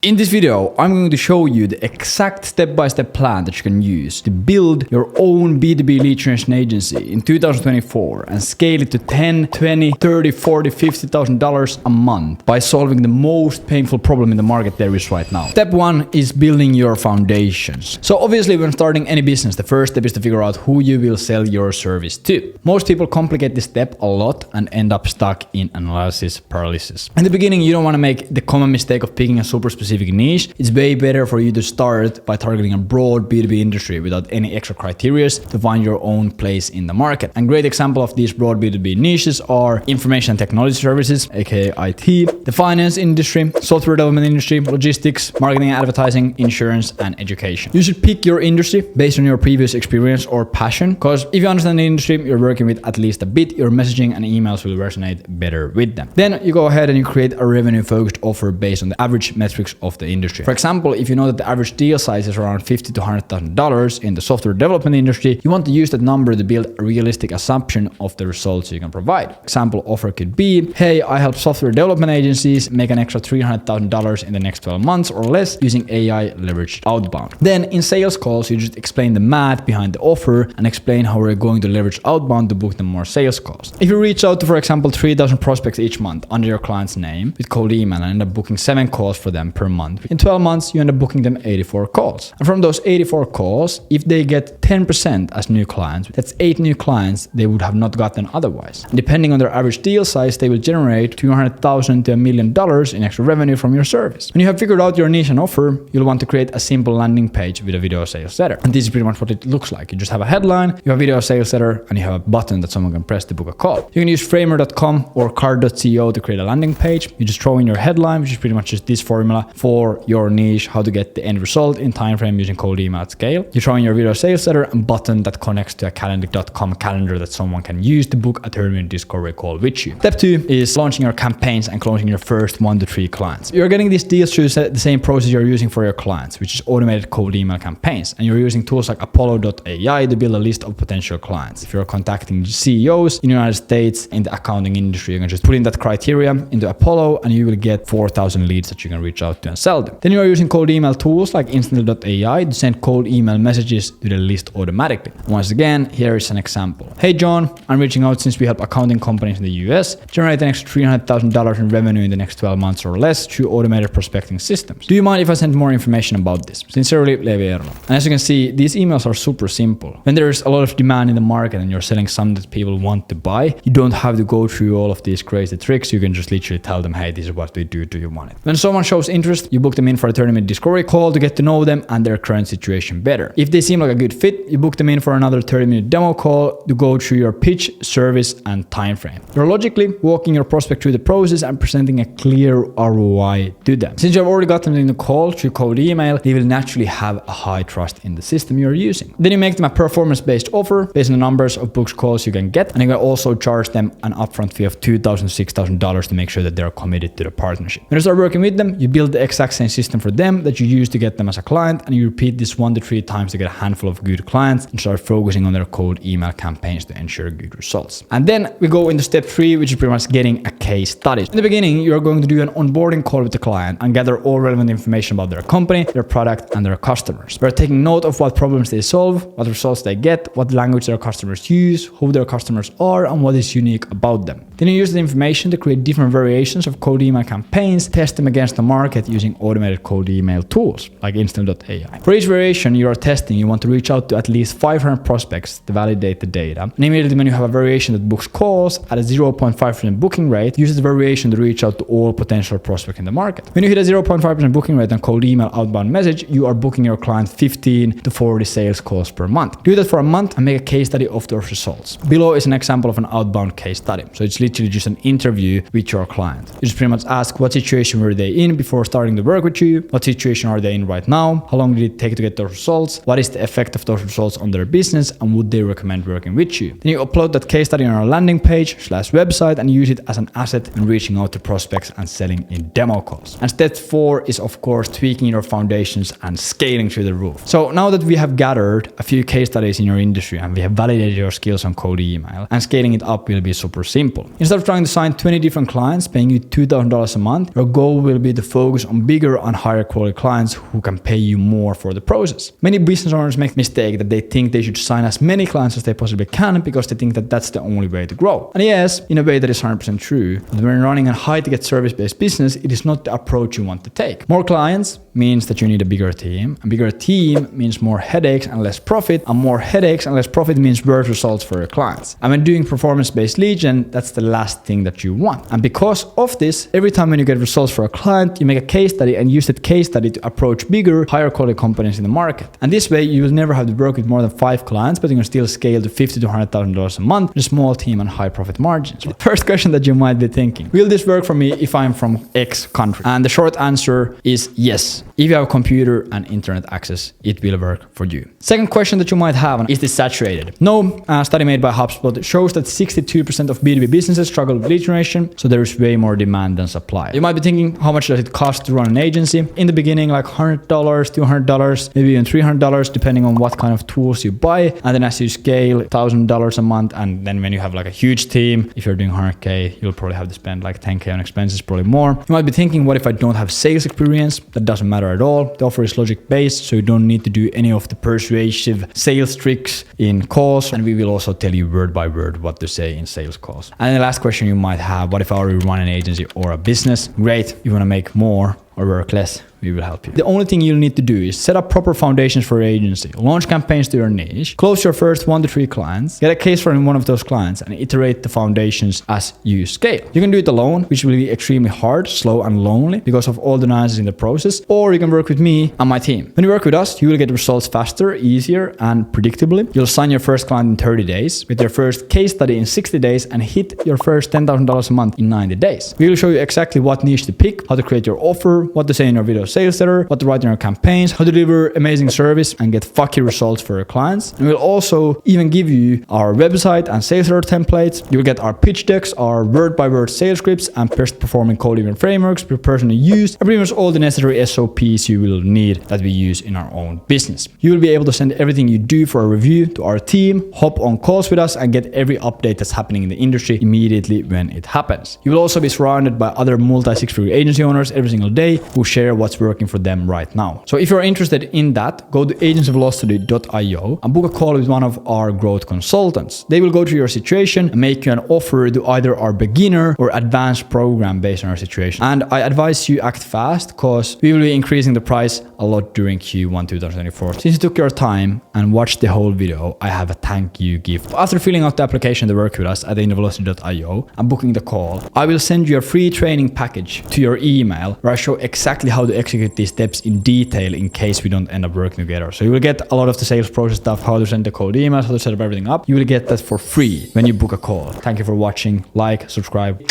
In this video, I'm going to show you the exact step-by-step plan that you can use to build your own B2B lead generation agency in 2024 and scale it to $10, $20, $30, $40, $50,000 a month by solving the most painful problem in the market there is right now. Step one is building your foundations. So obviously when starting any business, the first step is to figure out who you will sell your service to. Most people complicate this step a lot and end up stuck in analysis paralysis. In the beginning, you don't want to make the common mistake of picking a super specific niche. It's way better for you to start by targeting a broad B2B industry without any extra criteria to find your own place in the market. And great example of these broad B2B niches are information and technology services, aka IT, the finance industry, software development industry, logistics, marketing and advertising, insurance, and education. You should pick your industry based on your previous experience or passion, because if you understand the industry you're working with at least a bit, your messaging and emails will resonate better with them. Then you go ahead and you create a revenue-focused offer based on the average metrics of the industry. For example, if you know that the average deal size is around $50,000 to $100,000 in the software development industry, you want to use that number to build a realistic assumption of the results you can provide. Example offer could be, hey, I help software development agencies make an extra $300,000 in the next 12 months or less using AI leveraged outbound. Then in sales calls, you just explain the math behind the offer and explain how we're going to leverage outbound to book them more sales calls. If you reach out to, for example, 3,000 prospects each month under your client's name with cold email and end up booking 7 calls for them per month, in 12 months, you end up booking them 84 calls. And from those 84 calls, if they get 10% as new clients, that's 8 new clients they would have not gotten otherwise. And depending on their average deal size, they will generate $200,000 to $1 million in extra revenue from your service. When you have figured out your niche and offer, you'll want to create a simple landing page with a video sales letter. And this is pretty much what it looks like. You just have a headline, you have a video sales letter, and you have a button that someone can press to book a call. You can use Framer.com or Card.co to create a landing page. You just throw in your headline, which is pretty much just this formula for your niche, how to get the end result in time frame using cold email at scale. You throw in your video sales letter and button that connects to a Calendly.com calendar that someone can use to book a 30-minute discovery call with you. Step 2 is launching your campaigns and closing your first 1 to 3 clients. You're getting these deals through the same process you're using for your clients, which is automated cold email campaigns. And you're using tools like Apollo.ai to build a list of potential clients. If you're contacting CEOs in the United States in the accounting industry, you can just put in that criteria into Apollo and you will get 4,000 leads that you can reach out to and sell them. Then you are using cold email tools like Instantly.ai to send cold email messages to the list automatically. Once again, here is an example. Hey John, I'm reaching out since we help accounting companies in the US generate an extra $300,000 in revenue in the next 12 months or less through automated prospecting systems. Do you mind if I send more information about this? Sincerely, Levi Erla. And as you can see, these emails are super simple. When there's a lot of demand in the market and you're selling something that people want to buy, you don't have to go through all of these crazy tricks. You can just literally tell them, hey, this is what we do. Do you want it? When someone shows interest, you book them in for a 30-minute discovery call to get to know them and their current situation better. If they seem like a good fit, you book them in for another 30-minute demo call to go through your pitch, service, and time frame. You're logically walking your prospect through the process and presenting a clear ROI to them. Since you've already got them in the call through cold email, they will naturally have a high trust in the system you're using. Then you make them a performance-based offer based on the numbers of booked calls you can get, and you can also charge them an upfront fee of $2,000 to $6,000 to make sure that they're committed to the partnership. When you start working with them, you build the exact same system for them that you use to get them as a client, and you repeat this 1 to 3 times to get a handful of good clients and start focusing on their cold email campaigns to ensure good results. And then we go into step 3, which is pretty much getting a case study. In the beginning, you're going to do an onboarding call with the client and gather all relevant information about their company, their product, and their customers. We're taking note of what problems they solve, what results they get, what language their customers use, who their customers are, and what is unique about them. Then you use the information to create different variations of cold email campaigns, test them against the market using automated cold email tools like Instant.ai. For each variation you are testing, you want to reach out to at least 500 prospects to validate the data. And immediately when you have a variation that books calls at a 0.5% booking rate, use the variation to reach out to all potential prospects in the market. When you hit a 0.5% booking rate on cold email outbound message, you are booking your client 15 to 40 sales calls per month. Do that for a month and make a case study of those results. Below is an example of an outbound case study. So it's literally just an interview with your client. You just pretty much ask what situation were they in before starting to work with you, what situation are they in right now, how long did it take to get those results, what is the effect of those results on their business, and would they recommend working with you. Then you upload that case study on our landing page/website and use it as an asset when reaching out to prospects and selling in demo calls. And step 4 is of course tweaking your foundations and scaling through the roof. So now that we have gathered a few case studies in your industry and we have validated your skills on cold email, and scaling it up will be super simple. Instead of trying to sign 20 different clients paying you $2,000 a month, your goal will be to focus on bigger and higher quality clients who can pay you more for the process. Many business owners make the mistake that they think they should sign as many clients as they possibly can because they think that that's the only way to grow. And yes, in a way that is 100% true. But when running a high-ticket service-based business, it is not the approach you want to take. More clients means that you need a bigger team. A bigger team means more headaches and less profit. And more headaches and less profit means worse results for your clients. And when doing performance-based lead gen, that's the last thing that you want. And because of this, every time when you get results for a client, you make a case study and use that case study to approach bigger, higher quality companies in the market. And this way, you will never have to work with more than 5 clients, but you can still scale to $50,000 to $100,000 a month with a small team and high profit margins. The first question that you might be thinking, will this work for me if I'm from X country? And the short answer is yes. If you have a computer and internet access, it will work for you. Second question that you might have, is this saturated? No, a study made by HubSpot shows that 62% of B2B businesses struggle with lead generation, so there is way more demand than supply. You might be thinking, how much does it cost to run an agency? In the beginning, like $100, $200, maybe even $300, depending on what kind of tools you buy. And then as you scale, $1,000 a month. And then when you have like a huge team, if you're doing 100K, you'll probably have to spend like 10K on expenses, probably more. You might be thinking, what if I don't have sales experience? That doesn't matter at all. The offer is logic-based, so you don't need to do any of the persuasive sales tricks in calls. And we will also tell you word by word what to say in sales calls. And the last question you might have, what if I already run an agency or a business? Great, you want to make more or work less, we will help you. The only thing you'll need to do is set up proper foundations for your agency, launch campaigns to your niche, close your first 1 to 3 clients, get a case from one of those clients, and iterate the foundations as you scale. You can do it alone, which will be extremely hard, slow, and lonely because of all the nuances in the process, or you can work with me and my team. When you work with us, you will get results faster, easier, and predictably. You'll sign your first client in 30 days, with your first case study in 60 days, and hit your first $10,000 a month in 90 days. We will show you exactly what niche to pick, how to create your offer, what to say in your video sales letter, what to write in your campaigns, how to deliver amazing service and get fucky results for your clients. And we'll also even give you our website and sales letter templates. You'll get our pitch decks, our word-by-word sales scripts, and best performing code event frameworks we personally use, and pretty much all the necessary SOPs you will need that we use in our own business. You will be able to send everything you do for a review to our team, hop on calls with us, and get every update that's happening in the industry immediately when it happens. You will also be surrounded by other multi-six-figure agency owners every single day who share what's working for them right now. So if you're interested in that, go to agencyvelocity.io and book a call with one of our growth consultants. They will go through your situation and make you an offer to either our beginner or advanced program based on our situation. And I advise you act fast because we will be increasing the price a lot during Q1 2024. Since you took your time and watched the whole video, I have a thank you gift. After filling out the application to work with us at agencyvelocity.io and booking the call, I will send you a free training package to your email where I show exactly how to execute these steps in detail in case we don't end up working together. So you will get a lot of the sales process stuff, how to send the code emails, how to set up everything up. You will get that for free when you book a call. Thank you for watching. Like, subscribe.